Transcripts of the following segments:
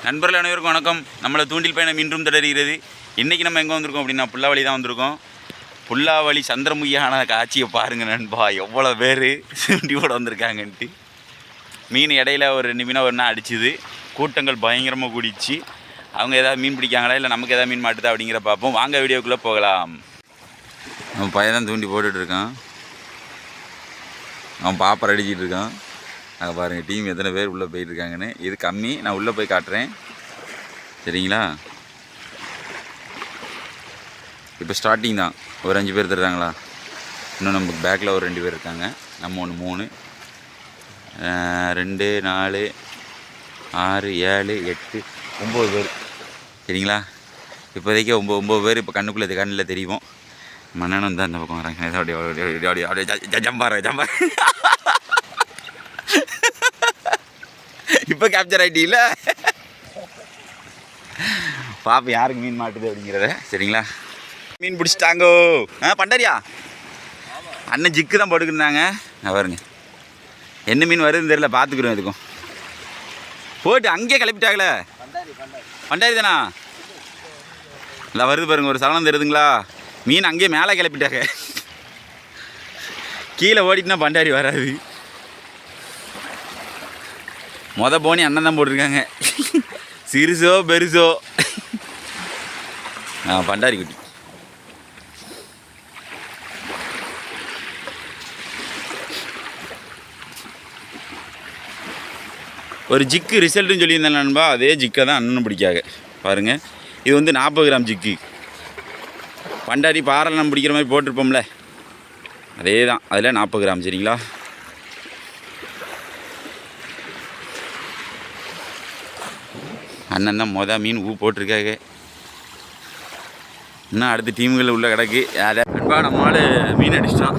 நண்பர்கள் அனைவருக்கும் வணக்கம். நம்மளை தூண்டில் பயணம் இன்றும் தொடர்கிறது. இன்றைக்கி நம்ம எங்கே வந்திருக்கோம் அப்படின்னா புல்லாவளி தான் வந்திருக்கோம். புல்லாவளி சந்திரமுகியான காட்சியை பாருங்கள் நண்பா, எவ்வளோ பேர் தூண்டியோடு வந்திருக்காங்கன்ட்டு. மீன் இடையில ஒரு 2 மீனை ஒன்றா அடிச்சுது. கூட்டங்கள் பயங்கரமாக கூடிச்சு. அவங்க எதாவது மீன் பிடிக்காங்களா இல்லை நமக்கு எதாவது மீன் மாட்டுதா அப்படிங்கிற பார்ப்போம். வாங்க வீடியோக்குள்ளே போகலாம். அவன் பையன் தான் தூண்டி போட்டுட்ருக்கான். அவன் பாப்பர் அடிச்சிட்டு இருக்கான். அங்கே பாருங்கள் டீம் எத்தனை பேர் உள்ளே போயிட்டுருக்காங்கன்னு. இது கம்மி, நான் உள்ளே போய் காட்டுறேன் சரிங்களா. இப்போ ஸ்டார்டிங் தான். ஒரு 5 பேர் தருறாங்களா. இன்னும் நமக்கு பேக்கில் ஒரு 2 பேர் இருக்காங்க. நம்ம 1 3 2 4 6 7 8 9 பேர் சரிங்களா. இப்போதைக்கு 9 பேர் இப்போ கண்ணில் தெரியும். மன்னனும் தான் அந்த பக்கம் வராங்க. அப்படியே ஜம்பார இப்போ கேப்சர் ஆகிட்டீங்கள. பாப்பா யாருக்கு மீன் மாட்டுது அப்படிங்கிறத சரிங்களா. மீன் பிடிச்சிட்டாங்கோ. பண்டாரியா அண்ணன் ஜிக்கு தான் போட்டுக்கிருந்தாங்க. பாருங்க என்ன மீன் வருதுன்னு தெரியல, பார்த்துக்குறோம். எதுக்கும் போட்டு அங்கேயே கிளப்பிட்டாங்களே. பண்டாரி தானா இல்லை வருது பாருங்க. ஒரு சலனம் தருதுங்களா. மீன் அங்கேயே மேலே கிளப்பிட்டாங்க. கீழே ஓடிட்டுனா பண்டாரி வராது. போனி அண்ணன் தான் போட்டிருக்காங்க. சிறுசோ பெருசோ. பண்டாரி குட்டி. ஒரு ஜிக்கு ரிசல்ட்டுன்னு சொல்லியிருந்தேன் நண்பா, அதே ஜிக்கை தான் அண்ணனும் பிடிக்காங்க பாருங்கள். இது வந்து 40 கிராம் ஜிக்கு. பண்டாரி பாறை நம்ம பிடிக்கிற மாதிரி போட்டிருப்போம்ல, அதே தான். அதில் 40 கிராம் சரிங்களா. அண்ணன் தான் மீன் போட்டிருக்காங்க. இன்னும் அடுத்த டீமுகளில் உள்ள கிடக்கு. யாரை அன்பா நம்மளால் மீன் அடிச்சிட்டான்.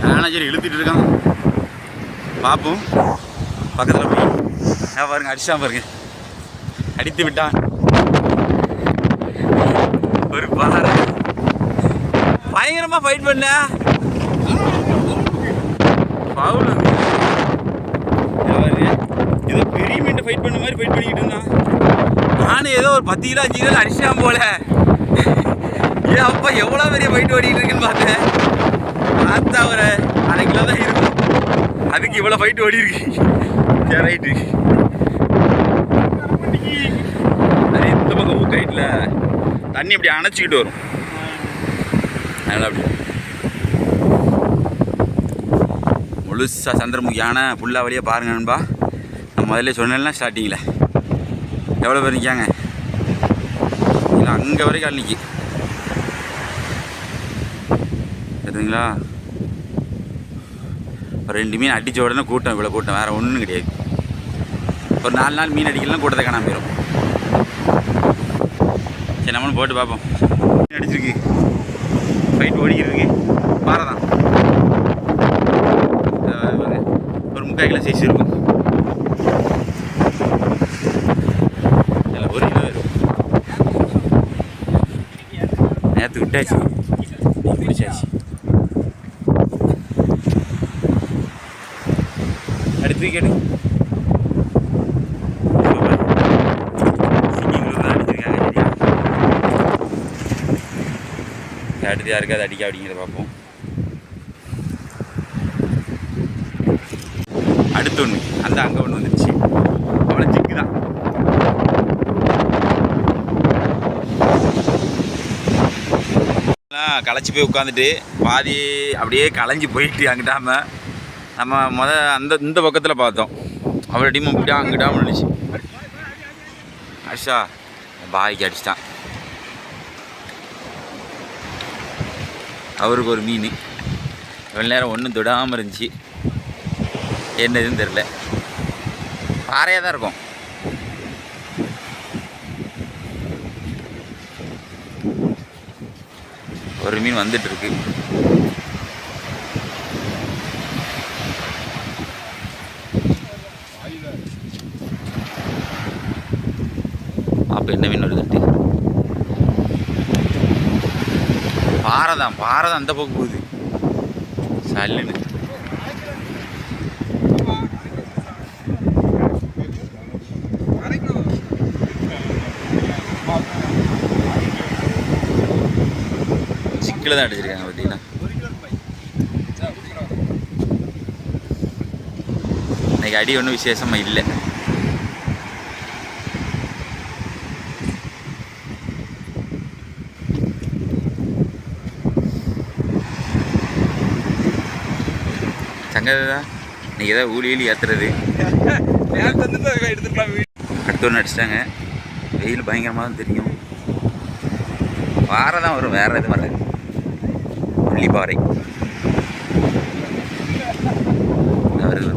மேனேஜர் இழுத்துட்டு இருக்கான். பார்ப்போம் பக்கத்தில் போய். பாருங்க அடிச்சான் பாருங்க. அடித்து விட்டான். ஒரு பாறை பயங்கரமாக ஃபைட் பண்ண பவுல் ஏதோ பெரிய மீன் ஃபைட் பண்ண மாதிரி ஃபைட் பண்ணிக்கிட்டு இருந்தான். நானும் ஏதோ ஒரு 10 கிலோ 5 கிலோ அடிச்சான் போல. ஏன் அப்பா எவ்வளோ பெரிய ஃபைட் ஓடிக்கிட்டு இருக்குன்னு பார்த்தேன். பார்த்தா ஒரு 1/2 கிலோ தான் இருக்கும். அதுக்கு இவ்வளோ ஃபைட் ஓடி இருக்கு. சரி ரைட்டு. அது இந்த பக்கம் ஊக்காயிட்டில் தண்ணி அப்படி அணைச்சிக்கிட்டு வரும். அதனால் அப்படி முழுசாக சந்திரமுகியான புல்லாவளியாக பாருங்க நண்பா. நான் முதல்ல சொன்னேன்னா ஸ்டார்டிங்கில் எவ்வளோ பேர் நிற்காங்க. இல்லை அங்கே வரைக்கும் ஆள் நிற்கி சரிங்களா. ஒரு 2 மீன் அடித்த உடனே கூட்டம், இவ்வளோ கூட்டம் வேறு ஒன்றும் கிடையாது. ஒரு 4 நாள் மீன் அடிக்கலாம் கூட்டத்தை காணாமல் போயிடும். சரி நம்மளும் போட்டு பார்ப்போம். மீன் அடிச்சிருக்கு, ஃபைட் ஓடிக்கிறதுக்கு. பாறை தான் ஒரு 3/4 கிலோ சைஸ் இருக்கும். ஒரு கிலோ இருக்கும். நேற்று விட்டாச்சு, பிடிச்சாச்சு. அடுத்து கேட்டு அடுத்து யாருக்கு அது அடிக்க அப்படிங்கிறத பார்ப்போம். அடுத்து ஒன்று அந்த அங்கே ஒன்று வந்துடுச்சு. அவ்வளோ ஜிக்கு தான். களைச்சி போய் உட்காந்துட்டு பாதி அப்படியே களைஞ்சி போயிட்டு அங்கிட்டாம நம்ம இந்த பக்கத்தில் பார்த்தோம். அவ்வளோ டீம் இப்படியா அங்கிட்டாமல் இருந்துச்சு. அடிச்சா பாய்க்கு அடிச்சிட்டான். அவருக்கு ஒரு மீன் இவ்வளோ நேரம் ஒன்றும் தொடாமல் இருந்துச்சு. என்னதுன்னு தெரில. பாறையாக தான் இருக்கும். ஒரு மீன் வந்துட்டுருக்கு. அப்போ என்ன மீன் வருதுன்ட்டு பாறை தான் அந்த பக்கம் போகுது சல்லுன்னு. ஜிக்கில் தான் அடிச்சிருக்காங்க பார்த்தீங்களா. இன்னைக்கு அடி ஒன்றும் விசேஷமாக இல்லை. சங்கதா இன்னைக்கு ஏதாவது ஊழி ஏற்றுறது அடுத்த ஒன்று அடிச்சிட்டாங்க. வெயில் பயங்கரமாக தான் தெரியும். வாரம் தான் வரும், வேறு எதுவும் வராது. புள்ளிப்பாறை வருது.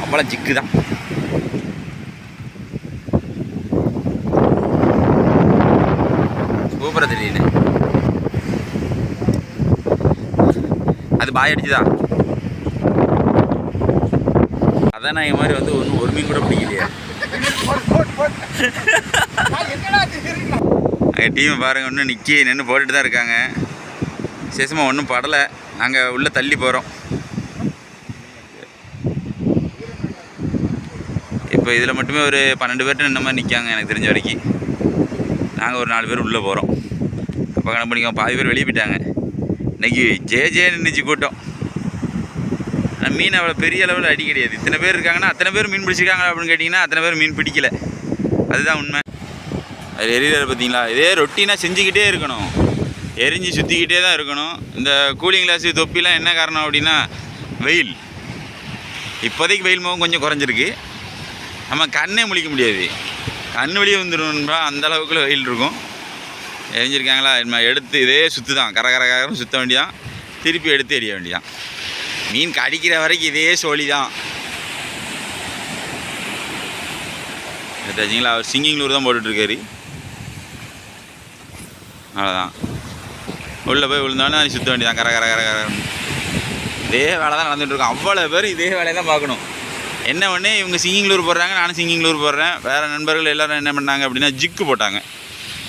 அவ்வளோ ஜிக்கு தான். சூப்பராக தெரியுது. அது பாய் அடிச்சுதான். அதான் நான் மாதிரி வந்து ஒன்றும் ஒரு மீன் கூட பிடிக்கலையா. அங்கே டீமை பாருங்கள், இன்னும் நின்று போட்டுட்டு தான் இருக்காங்க. விசேஷமாக ஒன்றும் படலை. நாங்கள் உள்ளே தள்ளி போகிறோம். இப்போ இதில் மட்டுமே ஒரு 12 பேர்ட்டு இந்த மாதிரி நிற்காங்க எனக்கு தெரிஞ்ச வரைக்கும். நாங்கள் ஒரு 4 பேர் உள்ளே போகிறோம். அப்போ கணக்கு பண்ணிக்கோங்க, பாதி பேர் வெளியே போயிட்டாங்க. இன்றைக்கி ஜே நின்றுச்சு கூட்டம். ஆனால் மீன் அவ்வளோ பெரிய அளவில் அடி கிடையாது. இத்தனை பேர் இருக்காங்கன்னா அத்தனை பேர் மீன் பிடிச்சிருக்காங்களா அப்படின்னு கேட்டிங்கன்னா அத்தனை பேர் மீன் பிடிக்கல. அதுதான் உண்மை. அது எரியிறது பார்த்தீங்களா. இதே ரொட்டீனாக செஞ்சுக்கிட்டே இருக்கணும், எரிஞ்சு சுற்றிக்கிட்டே தான் இருக்கணும். இந்த கூலிங் கிளாஸு தொப்பிலாம் என்ன காரணம் அப்படின்னா வெயில். இப்போதைக்கு வெயில் முகம் கொஞ்சம் குறைஞ்சிருக்கு. நம்ம கண்ணே முழிக்க முடியாது, கண் வெளியே வந்துடும்ன்றா அந்த அளவுக்குள்ள வெயில் இருக்கும். எரிஞ்சிருக்காங்களா, நம்ம எடுத்து இதே சுற்று தான், கரகரன்னு சுற்ற வேண்டியதான், திருப்பி எடுத்து எரிய வேண்டியதான். மீன் கடிக்கிற வரைக்கும் இதே சோழி தான். எடுத்தாச்சிங்களா. அவர் சிங்கிங் லூர் தான் போட்டுட்ருக்காரு. அவ்வளோதான், உள்ளே போய் விழுந்தோடனே சுற்ற வேண்டியதான், கரகரன்னு. இதே வேலை தான் நடந்துகிட்ருக்கோம். அவ்வளோ பேர் இதே வேலையை தான் பார்க்கணும். என்ன ஒன்று, இவங்க சிங்கிங் லூர் போடுறாங்க, நானும் சிங்கிங் லூர் போடுறேன். வேறு நண்பர்கள் எல்லோரும் என்ன பண்ணாங்க அப்படின்னா ஜிக்கு போட்டாங்க.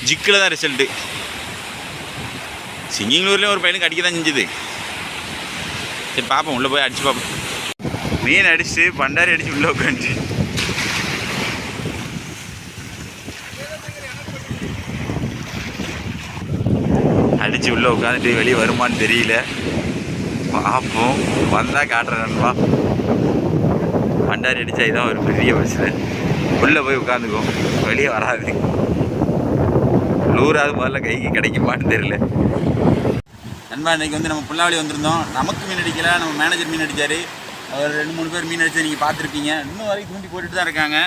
ஜிக்கில் தான் ரிசல்ட்டு. சிங்கிங் லூர்லேயும் ஒரு பையனுக்கு அடிக்க தான் செஞ்சுது. சரி பார்ப்போம், உள்ளே போய் அடித்து பார்ப்போம். மீன் அடிச்சு பண்டாரி அடித்து உள்ளே உட்காந்துச்சு. அடித்து உள்ளே உட்காந்துட்டு வெளியே வருமானு தெரியல. பார்ப்போம், வந்தால் காட்டுறேன் நண்பா. பண்டாரி அடித்தா இதுதான் ஒரு பெரிய பிரச்சனை. உள்ளே போய் உட்காந்துக்கும், வெளியே வராது. லூராது முதல்ல கைக்கு கிடைக்குமான்னு தெரியல. நண்பா இன்றைக்கி வந்து நம்ம புல்லாவளி வந்திருந்தோம். நமக்கு மீன் அடிக்கல, நம்ம மேனேஜர் மீன் அடித்தார். அவர் 2-3 பேர் மீன் அடித்ததை நீங்கள் பார்த்துருப்பீங்க. இன்னும் வரைக்கும் தூண்டி போட்டுட்டு தான் இருக்காங்க.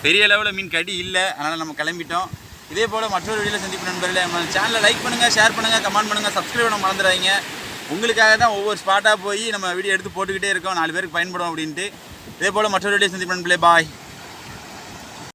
பெரிய அளவில் மீன் கடி இல்லை, அதனால் நம்ம கிளம்பிட்டோம். இதே போல் மற்றொரு வீடியோவில் சந்திப்பு நண்பர்களே. நம்ம சேனலை லைக் பண்ணுங்கள், ஷேர் பண்ணுங்கள், கமெண்ட் பண்ணுங்கள், சப்ஸ்கிரைப் பண்ண மறந்துடாதீங்க. உங்களுக்காக தான் ஒவ்வொரு ஸ்பாட்டாக போய் நம்ம வீடியோ எடுத்து போட்டுக்கிட்டே இருக்கோம், 4 பேருக்கு பயன்படும் அப்படின்ட்டு. இதே போல் மற்றொரு வீடியோ சந்திப்பு நண்பர்களே. பாய்.